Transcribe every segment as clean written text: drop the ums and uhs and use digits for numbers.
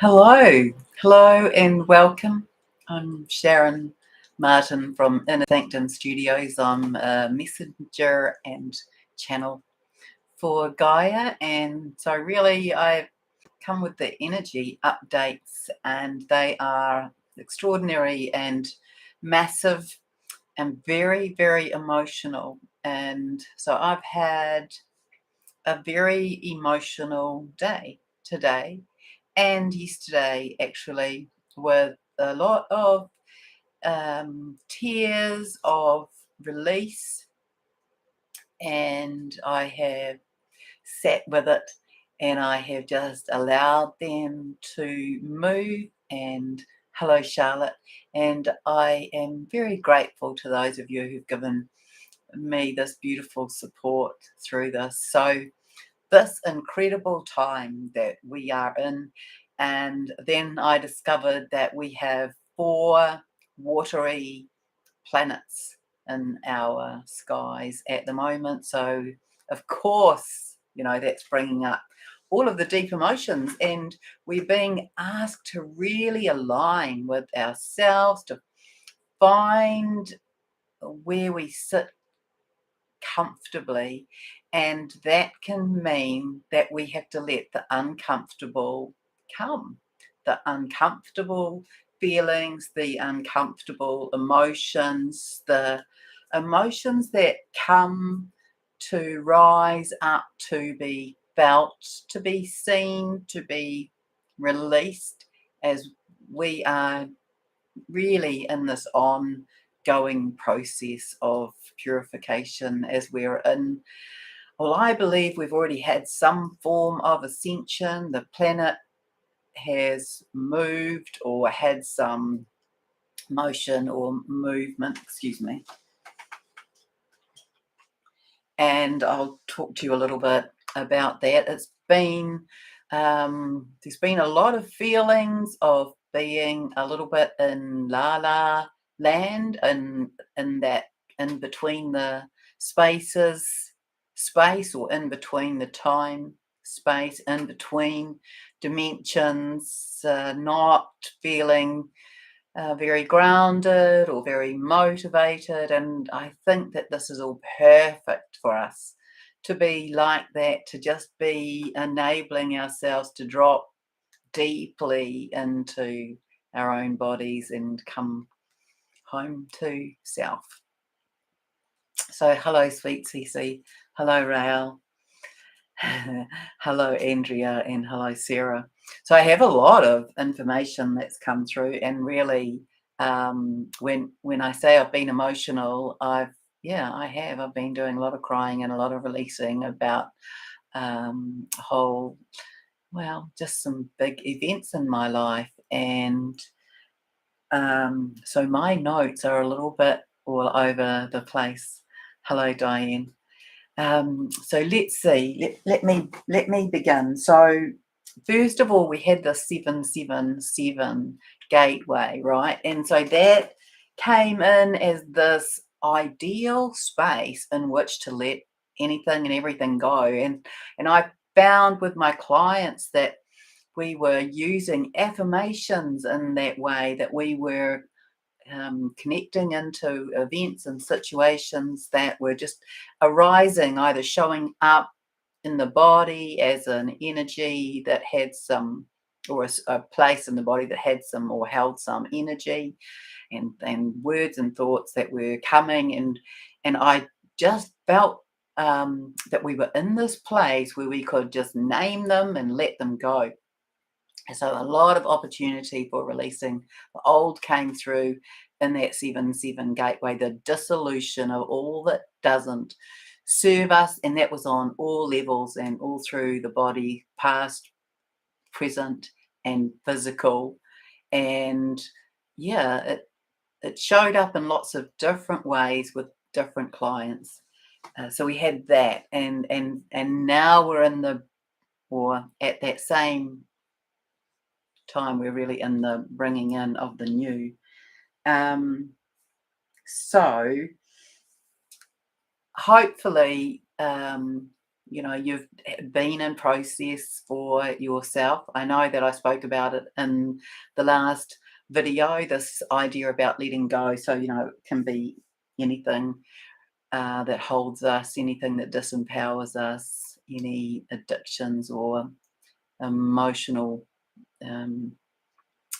Hello and welcome. I'm Sharon Martin from Inner Sanctum Studios. I'm a messenger and channel for Gaia, and so really I've come with the energy updates, and they are extraordinary and massive and very, very emotional. And so I've had a very emotional day today and yesterday, actually, with a lot of tears of release, and I have sat with it and I have just allowed them to move. And hello, Charlotte. And I am very grateful to those of you who've given me this beautiful support through this. So this incredible time that we are in. And then I discovered that we have 4 watery planets in our skies at the moment. So, of course, that's bringing up all of the deep emotions, and we're being asked to really align with ourselves, to find where we sit comfortably, and that can mean that we have to let the uncomfortable come, the uncomfortable feelings, the uncomfortable emotions, the emotions that come to rise up, to be felt, to be seen, to be released, as we are really in this ongoing process of purification, as we're in, well, I believe we've already had some form of ascension. The planet has moved or had some motion or movement, excuse me. And I'll talk to you a little bit about that. It's been, there's been a lot of feelings of being a little bit in la la land, and in that, in between the space, or in between the time space, in between dimensions, not feeling very grounded or very motivated. And I think that this is all perfect for us to be like that, to just be enabling ourselves to drop deeply into our own bodies and come home to self. So hello, sweet Cece. Hello, Rael. Hello, Andrea, and hello, Sarah. So I have a lot of information that's come through, and really, when I say I've been emotional, I have. I've been doing a lot of crying and a lot of releasing about just some big events in my life, and so my notes are a little bit all over the place. Hello, Diane. So let's see. Let me begin. So first of all, we had the 777 gateway, right? And so that came in as this ideal space in which to let anything and everything go. And I found with my clients that we were using affirmations in that way, that we were connecting into events and situations that were just arising, either showing up in the body as an energy that had some, or a place in the body that had some or held some energy, and words and thoughts that were coming, and I just felt that we were in this place where we could just name them and let them go. So a lot of opportunity for releasing. The old came through in that 7-7 gateway, the dissolution of all that doesn't serve us, and that was on all levels and all through the body, past, present, and physical. And it showed up in lots of different ways with different clients. So we had that, and now we're in at that same time, we're really in the bringing in of the new. So hopefully you know, you've been in process for yourself. I know that I spoke about it in the last video, this idea about letting go. So, you know, it can be anything that holds us, anything that disempowers us, any addictions or emotional um,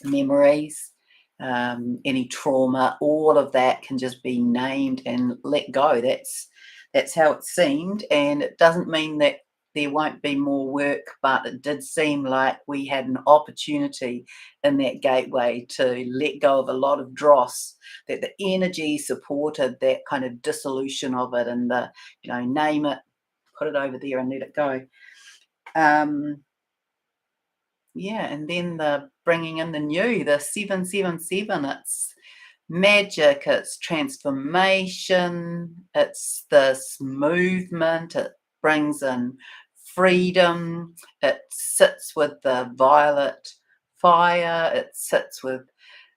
memories, any trauma, all of that can just be named and let go. That's how it seemed, and it doesn't mean that there won't be more work, but it did seem like we had an opportunity in that gateway to let go of a lot of dross, that the energy supported that kind of dissolution of it, and the, you know, name it, put it over there and let it go. Yeah, and then the bringing in the new, the 777, it's magic, it's transformation, it's this movement, it brings in freedom, it sits with the violet fire, it sits with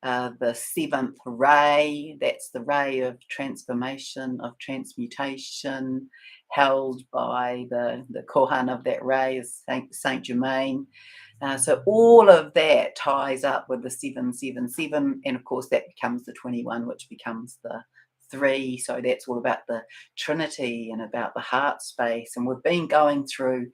the seventh ray, that's the ray of transformation, of transmutation, held by the kohan of that ray is Saint Germain. So all of that ties up with the 777, and of course that becomes the 21, which becomes the 3. So that's all about the Trinity and about the heart space. And we've been going through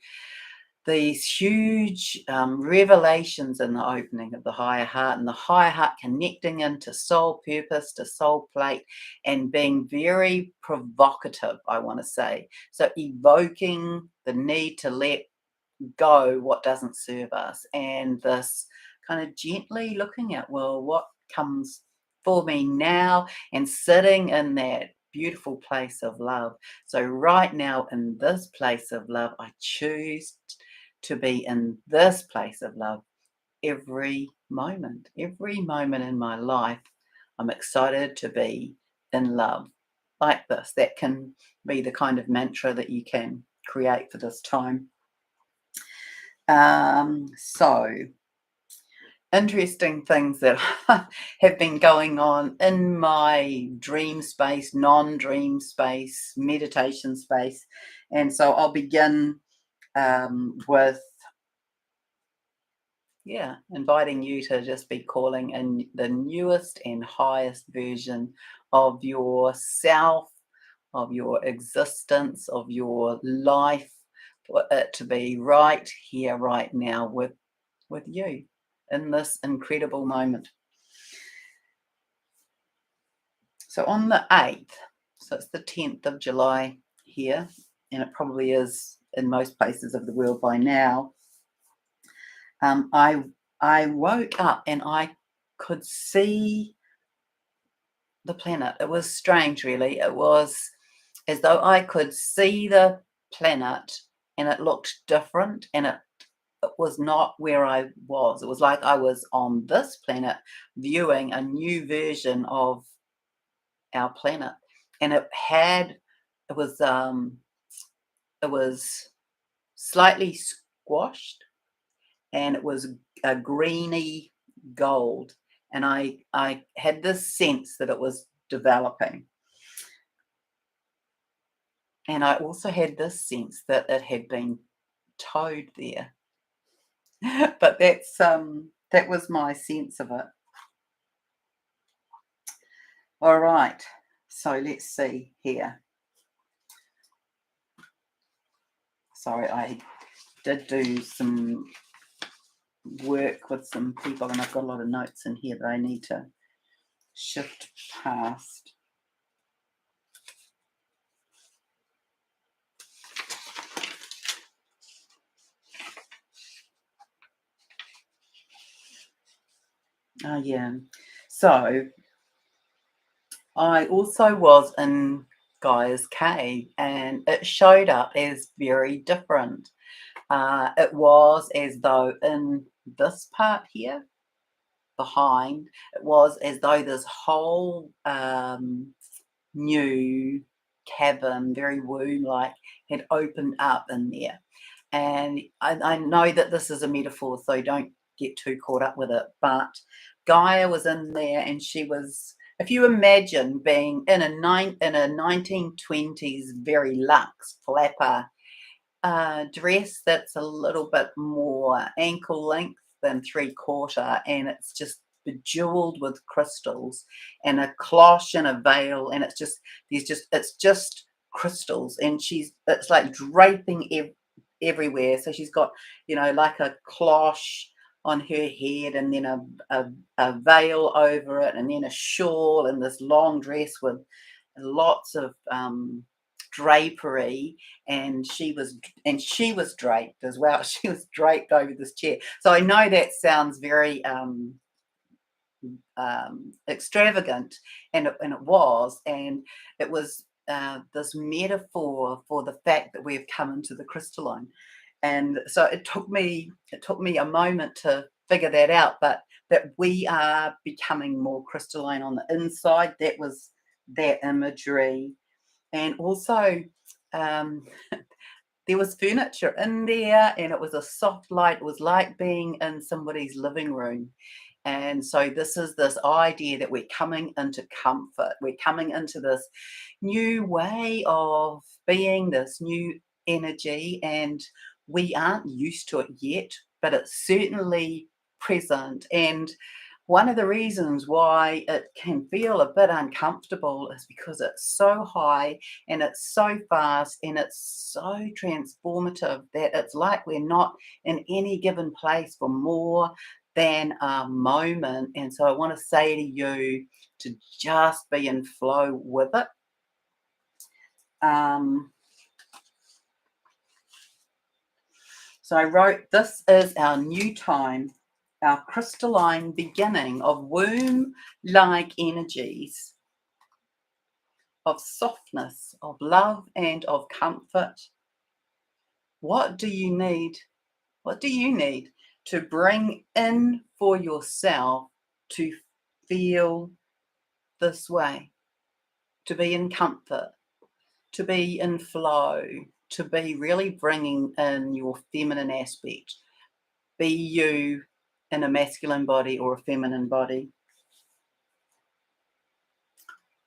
these huge revelations in the opening of the higher heart, and the higher heart connecting into soul purpose, to soul plate, and being very provocative, I want to say. So evoking the need to let go what doesn't serve us, and this kind of gently looking at, well, what comes for me now, and sitting in that beautiful place of love. So right now, in this place of love, I choose to be in this place of love every moment in my life. I'm excited to be in love like this. That can be the kind of mantra that you can create for this time. So interesting things that have been going on in my dream space, non-dream space, meditation space. And so I'll begin with, yeah, inviting you to just be calling in the newest and highest version of yourself, of your existence, of your life, for it to be right here, right now with you in this incredible moment. So on the 8th, so it's the 10th of July here, and it probably is in most places of the world by now. I woke up and I could see the planet. It was strange, really. It was as though I could see the planet, and it looked different, and it was not where I was. It was like I was on this planet viewing a new version of our planet, and it was slightly squashed, and it was a greeny gold, and I had this sense that it was developing, and I also had this sense that it had been towed there. But that was my sense of it. All right, so let's see here. Sorry, I did do some work with some people, and I've got a lot of notes in here that I need to shift past. Oh, yeah. So I also was in Gaia's cave, and it showed up as very different. It was as though in this part here, behind, it was as though this whole new cavern, very womb-like, had opened up in there. And I know that this is a metaphor, so don't get too caught up with it. But Gaia was in there, and she was. If you imagine being in a 1920s very luxe flapper dress that's a little bit more ankle length than 3/4, and it's just bejeweled with crystals, and a cloche and a veil, and it's just crystals, and it's like draping everywhere. So she's got, like a cloche on her head, and then a veil over it, and then a shawl, and this long dress with lots of drapery, and she was draped as well. She was draped over this chair. So I know that sounds very extravagant, and it was, and it was this metaphor for the fact that we have come into the crystalline. And so it took me a moment to figure that out, but that we are becoming more crystalline on the inside. That was that imagery. And also, um, there was furniture in there, and it was a soft light. It was like being in somebody's living room. And so this is this idea that we're coming into comfort. We're coming into this new way of being, this new energy, and we aren't used to it yet, but it's certainly present. And one of the reasons why it can feel a bit uncomfortable is because it's so high, and it's so fast, and it's so transformative, that it's like we're not in any given place for more than a moment. And so I want to say to you to just be in flow with it. Um, so I wrote, this is our new time, our crystalline beginning of womb-like energies, of softness, of love, and of comfort. What do you need? What do you need to bring in for yourself to feel this way, to be in comfort, to be in flow, to be really bringing in your feminine aspect? Be you in a masculine body or a feminine body.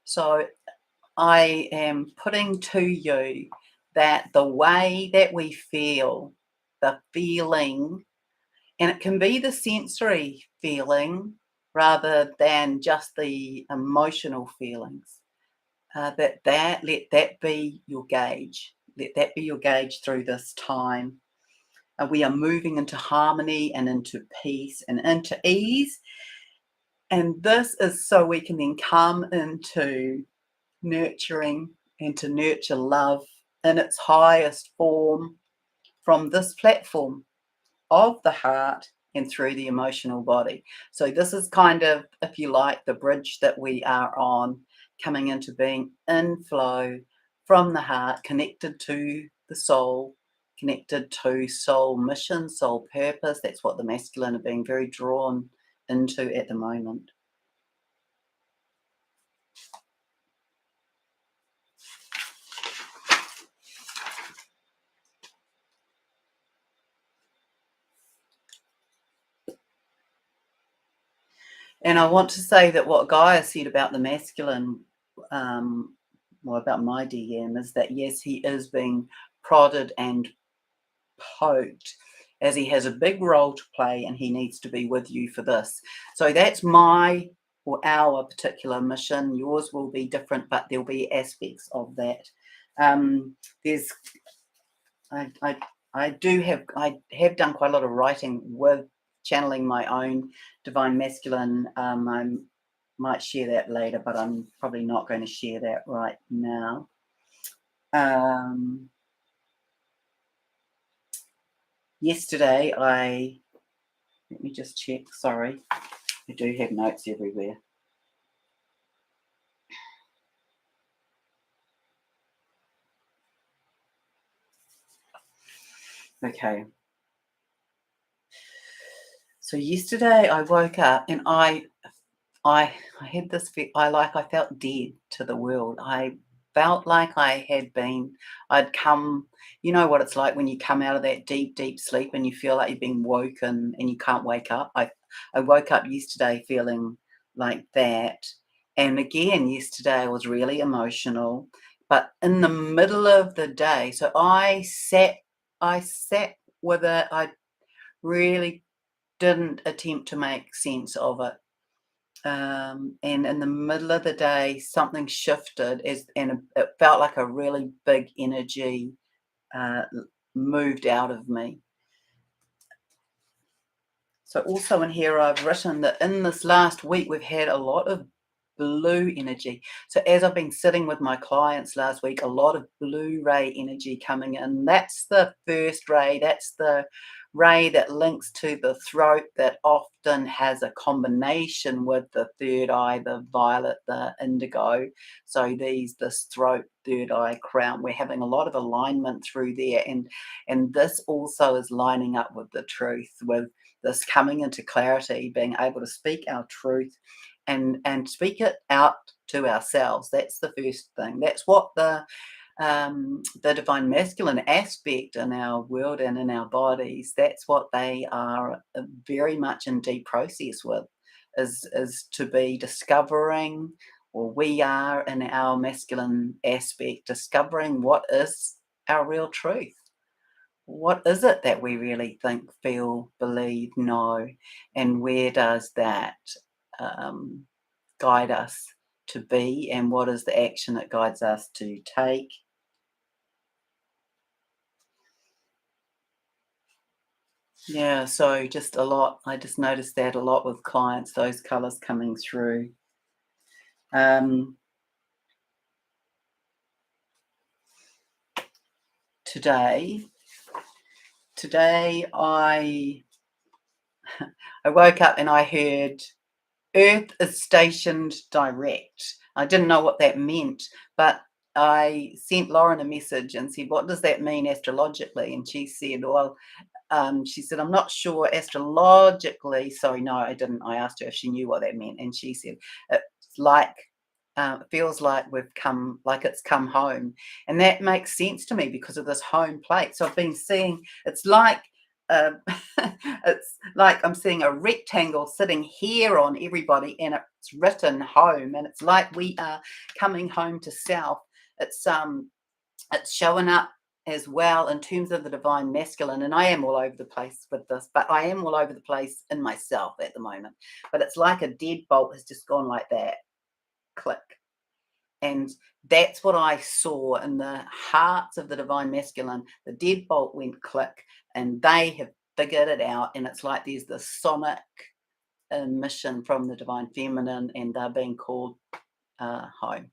So I am putting to you that the way that we feel, the feeling, and it can be the sensory feeling rather than just the emotional feelings, let that be your gauge. Let that be your gauge through this time. We are moving into harmony and into peace and into ease. And this is so we can then come into nurturing and to nurture love in its highest form from this platform of the heart and through the emotional body. So this is kind of, if you like, the bridge that we are on, coming into being in flow from the heart, connected to the soul, connected to soul mission, soul purpose. That's what the masculine are being very drawn into at the moment. And I want to say that what Gaia said about the masculine, well, about my DM, is that yes, he is being prodded and poked, as he has a big role to play, and he needs to be with you for this. So that's my or our particular mission. Yours will be different, but there'll be aspects of that. There's I have done quite a lot of writing with channeling my own divine masculine. I might share that later, but I'm probably not going to share that right now. Yesterday, let me just check. Sorry, I do have notes everywhere. Okay. So yesterday I woke up, and I had this I felt dead to the world. I felt like I'd come, you know what it's like when you come out of that deep sleep and you feel like you've been woken and you can't wake up. I woke up yesterday feeling like that. And again, yesterday I was really emotional. But in the middle of the day, so I sat I sat with it. I really didn't attempt to make sense of it. And in the middle of the day, something shifted, and it felt like a really big energy moved out of me. So also in here, I've written that in this last week, we've had a lot of blue energy. So as I've been sitting with my clients last week, a lot of blue ray energy coming in. That's the first ray. That's the ray that links to the throat, that often has a combination with the third eye, the violet, the indigo. So this throat, third eye, crown, we're having a lot of alignment through there. And this also is lining up with the truth, with this coming into clarity, being able to speak our truth and speak it out to ourselves. That's the first thing. That's what the divine masculine aspect in our world and in our bodies, that's what they are very much in deep process with, is to be discovering, or we are in our masculine aspect discovering what is our real truth. What is it that we really think, feel, believe, know, and where does that um, guide us to be, and what is the action it guides us to take? Yeah, so just a lot. I just noticed that a lot with clients, those colors coming through. Um, today, today I woke up and I heard Earth is stationed direct. I didn't know what that meant, but I sent Lauren a message and said, "What does that mean astrologically?" And she said, "Well, she said, I'm not sure astrologically." So no, I didn't. I asked her if she knew what that meant, and she said it's like it feels like it's come home, and that makes sense to me because of this home plate. So I've been seeing it's like. Um, it's like I'm seeing a rectangle sitting here on everybody, and it's written home, and it's like we are coming home to self. It's showing up as well in terms of the divine masculine, and I am all over the place with this, but I am all over the place in myself at the moment. But it's like a deadbolt has just gone like that, click. And that's what I saw in the hearts of the divine masculine. The deadbolt went click, and they have figured it out, and it's like there's this sonic emission from the divine feminine, and they're being called home.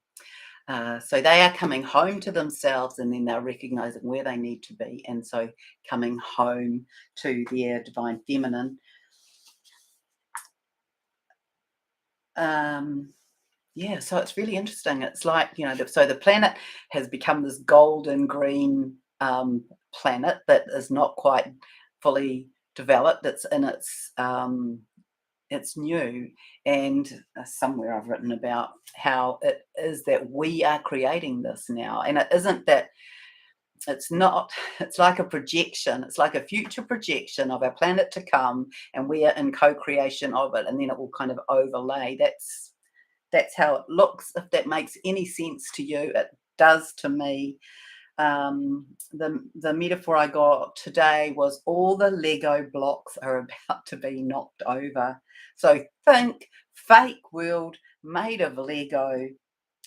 So they are coming home to themselves, and then they're recognizing where they need to be. And so coming home to their divine feminine. Yeah, so it's really interesting. It's like, so the planet has become this golden green planet that is not quite fully developed. It's new, and somewhere I've written about how it is that we are creating this now, and it isn't that. It's not. It's like a projection. It's like a future projection of our planet to come, and we are in co-creation of it, and then it will kind of overlay. That's how it looks. If that makes any sense to you, it does to me. The metaphor I got today was all the Lego blocks are about to be knocked over. So think fake world made of Lego.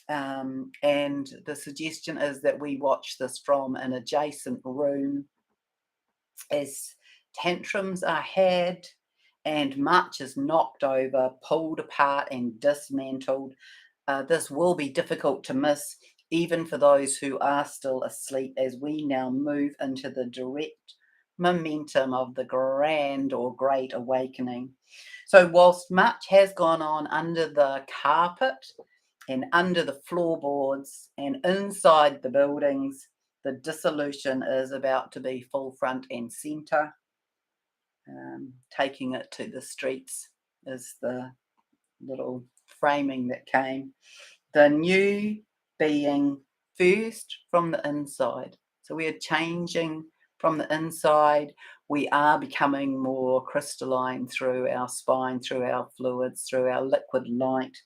And the suggestion is that we watch this from an adjacent room as tantrums are had and much is knocked over, pulled apart, and dismantled. This will be difficult to miss, even for those who are still asleep, as we now move into the direct momentum of the grand or great awakening. So, whilst much has gone on under the carpet and under the floorboards and inside the buildings, the dissolution is about to be full front and center. Taking it to the streets is the little framing that came. The new being first from the inside. So we are changing from the inside. We are becoming more crystalline through our spine, through our fluids, through our liquid light.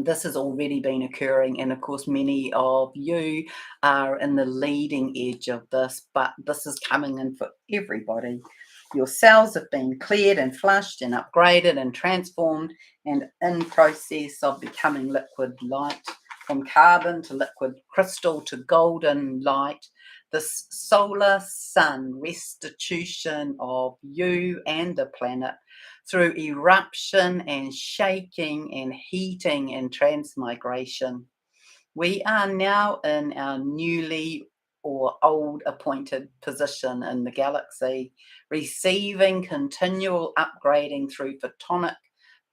This has already been occurring, and of course, many of you are in the leading edge of this, but this is coming in for everybody. Your cells have been cleared and flushed and upgraded and transformed and in process of becoming liquid light, from carbon to liquid crystal to golden light. This solar sun restitution of you and the planet through eruption and shaking and heating and transmigration. We are now in our newly or old appointed position in the galaxy, receiving continual upgrading through photonic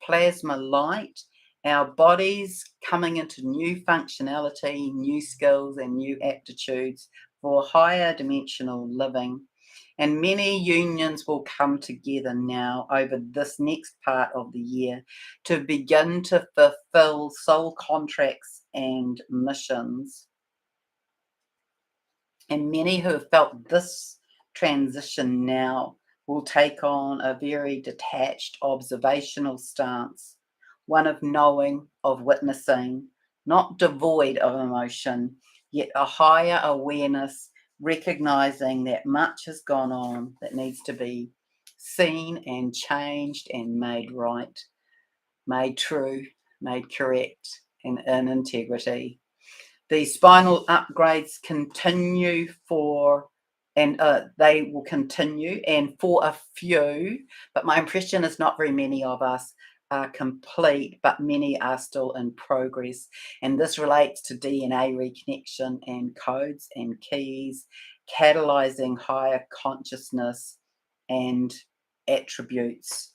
plasma light, our bodies coming into new functionality, new skills, and new aptitudes for higher dimensional living. And many unions will come together now over this next part of the year to begin to fulfill soul contracts and missions. And many who have felt this transition now will take on a very detached observational stance, one of knowing, of witnessing, not devoid of emotion, yet a higher awareness, recognizing that much has gone on that needs to be seen and changed and made right, made true, made correct, and in integrity. The spinal upgrades continue and they will continue, and for a few, but my impression is not very many of us are complete, but many are still in progress. And this relates to DNA reconnection and codes and keys, catalyzing higher consciousness and attributes.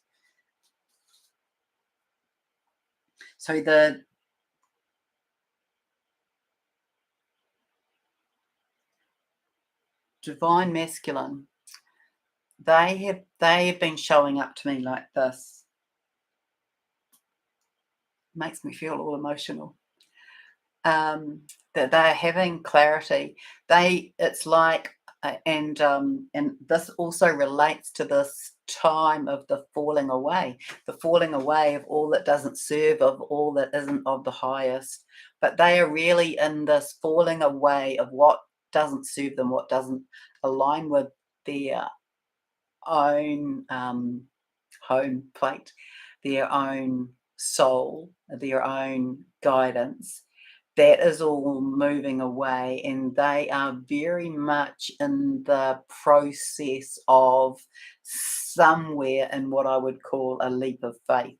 So the divine masculine, they have been showing up to me like this. Makes me feel all emotional. That they're having clarity. It's like, and this also relates to this time of the falling away of all that doesn't serve, of all that isn't of the highest. But they are really in this falling away of what doesn't serve them, what doesn't align with their own home plate, their own soul, their own guidance. That is all moving away, and they are very much in the process of somewhere in what I would call a leap of faith.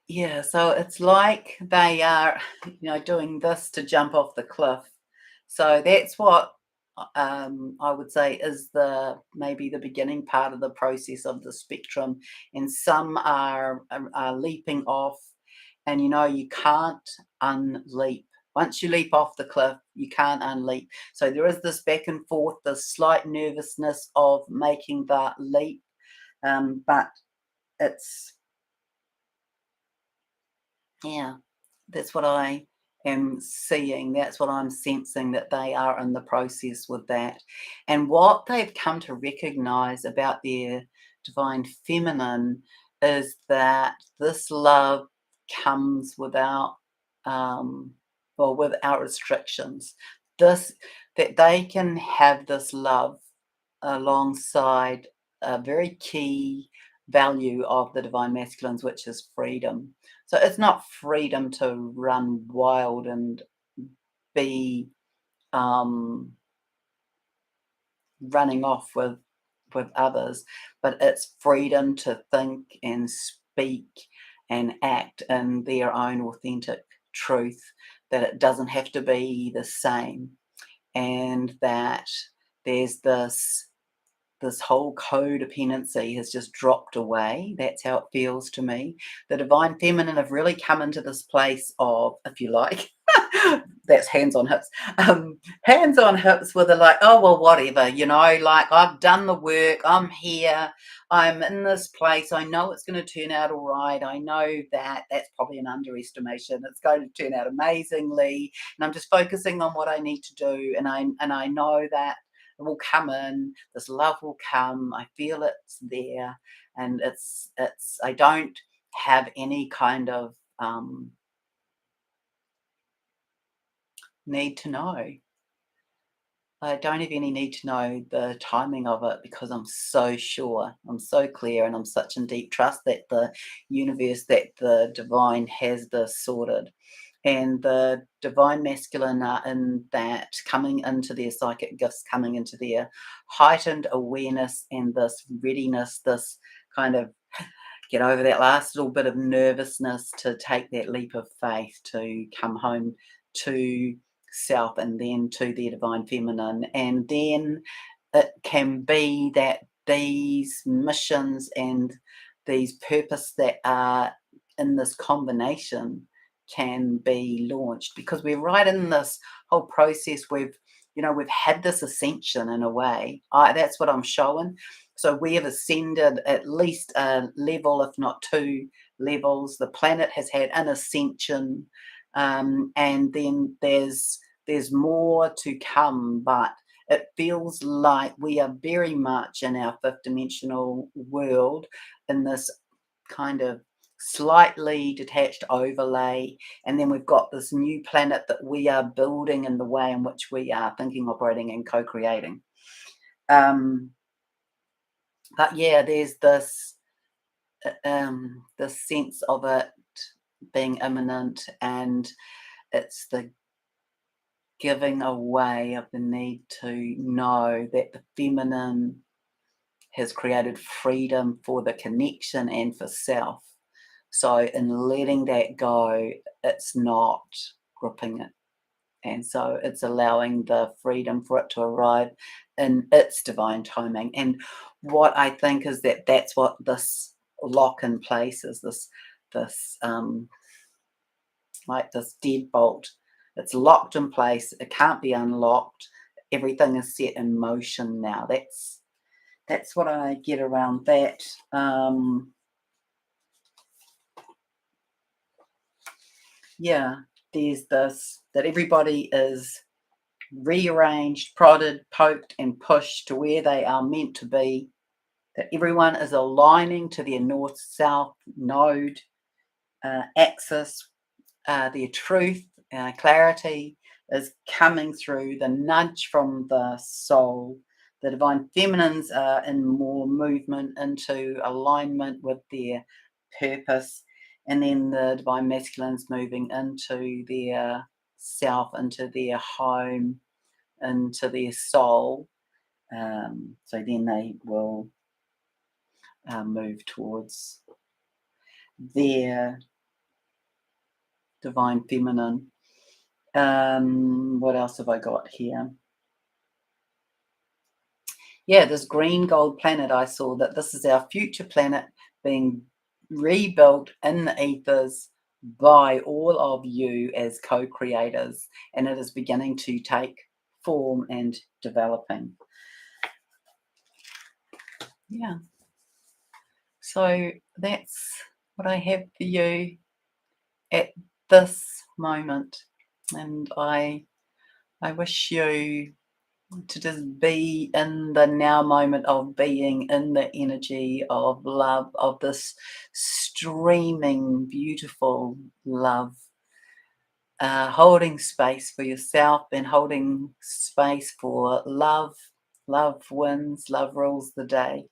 Yeah, so it's like they are, doing this to jump off the cliff. So that's what I would say is maybe the beginning part of the process of the spectrum. And some are leaping off, and you can't unleap. Once you leap off the cliff, you can't unleap. So there is this back and forth, this slight nervousness of making that leap, but it's yeah, that's what I am seeing. That's what I'm sensing, that they are in the process with that. And what they've come to recognize about their divine feminine is that this love comes without restrictions. This that they can have this love alongside a very key value of the divine masculines, which is freedom. So it's not freedom to run wild and be running off with others, but it's freedom to think and speak and act in their own authentic truth. That it doesn't have to be the same, and that there's this whole codependency has just dropped away. That's how it feels to me. The divine feminine have really come into this place of, if you like, that's hands on hips. Hands on hips where they're like, oh well, whatever, you know, like I've done the work, I'm here, I'm in this place, I know it's going to turn out all right. I know that that's probably an underestimation. It's going to turn out amazingly, and I'm just focusing on what I need to do, and I know that it will come in. This love will come. I feel it's there, and it's. I don't have any kind of need to know. I don't have any need to know the timing of it because I'm so sure, I'm so clear, and I'm such in deep trust that the universe, that the divine has this sorted. And the divine masculine are in that, coming into their psychic gifts, coming into their heightened awareness and this readiness, this kind of get over that last little bit of nervousness to take that leap of faith to come home to self and then to their divine feminine. And then it can be that these missions and these purpose that are in this combination can be launched, because we're right in this whole process. We've had this ascension in a way. That's what I'm showing. So we have ascended at least a level, if not two levels. The planet has had an ascension, and then there's more to come. But it feels like we are very much in our fifth dimensional world, in this kind of slightly detached overlay, and then we've got this new planet that we are building in the way in which we are thinking, operating, and co-creating. But yeah, there's this sense of it being imminent, and it's the giving away of the need to know that the feminine has created freedom for the connection and for self. So in letting that go, it's not gripping it. And so it's allowing the freedom for it to arrive in its divine timing. And what I think is that that's what this lock in place is, this like this deadbolt. It's locked in place. It can't be unlocked. Everything is set in motion now. That's what I get around that. Yeah, there's this, that everybody is rearranged, prodded, poked, and pushed to where they are meant to be, that everyone is aligning to their north-south node axis. Their truth, clarity is coming through, the nudge from the soul. The divine feminines are in more movement into alignment with their purpose, and then the divine masculines moving into their self, into their home, into their soul. So then they will move towards their divine feminine. What else have I got here? Yeah, this green gold planet, I saw that this is our future planet being rebuilt in the ethers by all of you as co-creators, and it is beginning to take form and developing. Yeah. So that's what I have for you at this moment, and I wish you to just be in the now moment of being in the energy of love, of this streaming, beautiful love, holding space for yourself and holding space for love. Love wins, love rules the day.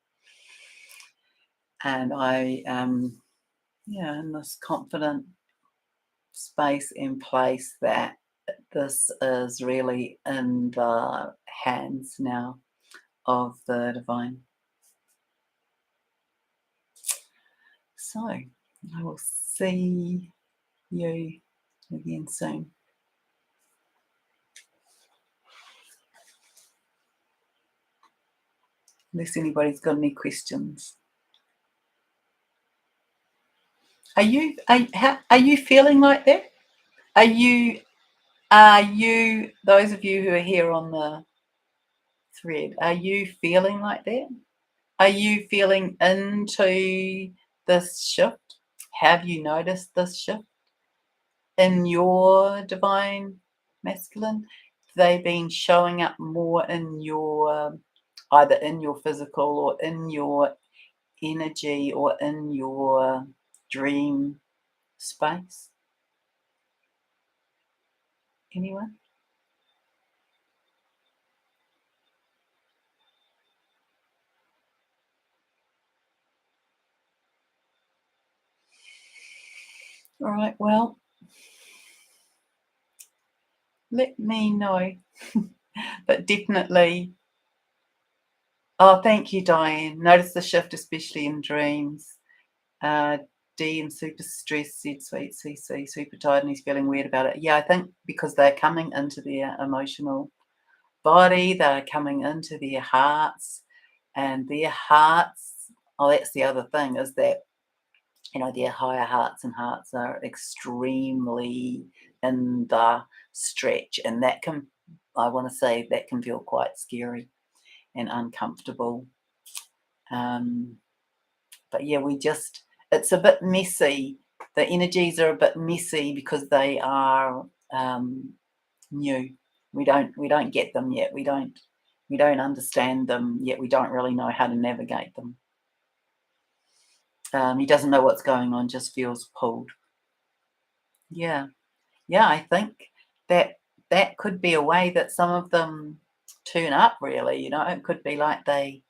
And I am, in this confident space and place that this is really in the hands now of the divine. So I will see you again soon. Unless anybody's got any questions. Are you feeling like that? Are you Are you, those of you who are here on the thread, are you feeling like that? Are you feeling into this shift? Have you noticed this shift in your divine masculine? They've been showing up more in your, either in your physical or in your energy or in your dream space? Anyone? All right, well, let me know. But definitely, oh, thank you, Diane. Notice the shift, especially in dreams. Uh, D and super stressed, said sweet CC, super tired, and he's feeling weird about it. Yeah, I think because they're coming into their emotional body, they're coming into their hearts, and their hearts. Oh, that's the other thing, is that, you know, their higher hearts and hearts are extremely in the stretch, and that can, I want to say, that can feel quite scary and uncomfortable. Um, but yeah, it's a bit messy. The energies are a bit messy because they are new. We don't get them yet. We don't understand them yet. We don't really know how to navigate them. He doesn't know what's going on, just feels pulled. Yeah. Yeah, I think that that could be a way that some of them turn up, really. You know, it could be like they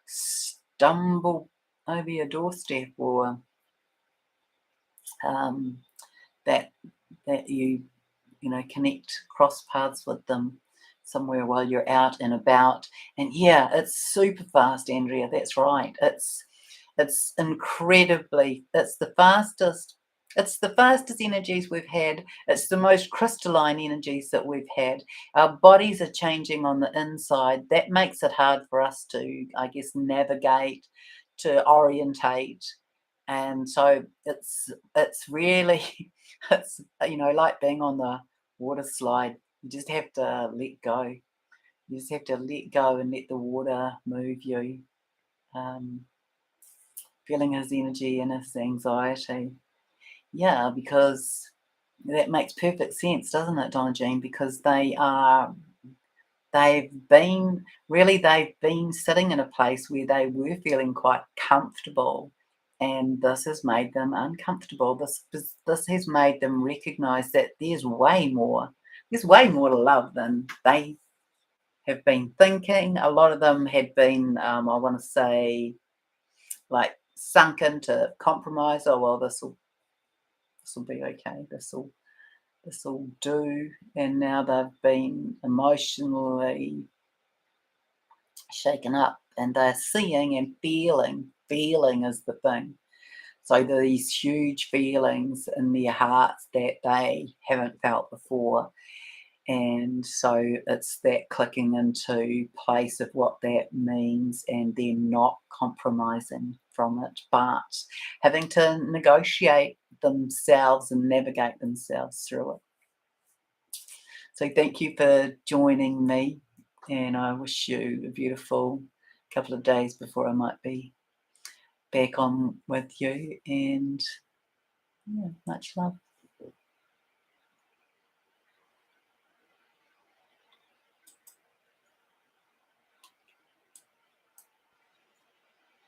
stumble over your doorstep, or um, that you know, connect, cross paths with them somewhere while you're out and about. And yeah, it's super fast, Andrea. That's right. It's incredibly, it's the fastest energies we've had. It's the most crystalline energies that we've had. Our bodies are changing on the inside. That makes it hard for us to, I guess, navigate, to orientate. And so it's really it's, you know, like being on the water slide. You just have to let go. You just have to let go and let the water move you. Um, Feeling his energy and his anxiety. Yeah, because that makes perfect sense, doesn't it, Donna Jean? Because they've been sitting in a place where they were feeling quite comfortable, and this has made them uncomfortable. This has made them recognize that there's way more to love than they have been thinking. A lot of them had been, I want to say, like, sunk into compromise. Oh well, this will be okay. This will do. And now they've been emotionally shaken up, and they're seeing and feeling. Feeling is the thing. So these huge feelings in their hearts that they haven't felt before. And so it's that clicking into place of what that means, and then not compromising from it, but having to negotiate themselves and navigate themselves through it. So thank you for joining me, and I wish you a beautiful couple of days before I might be back on with you. And yeah, much love.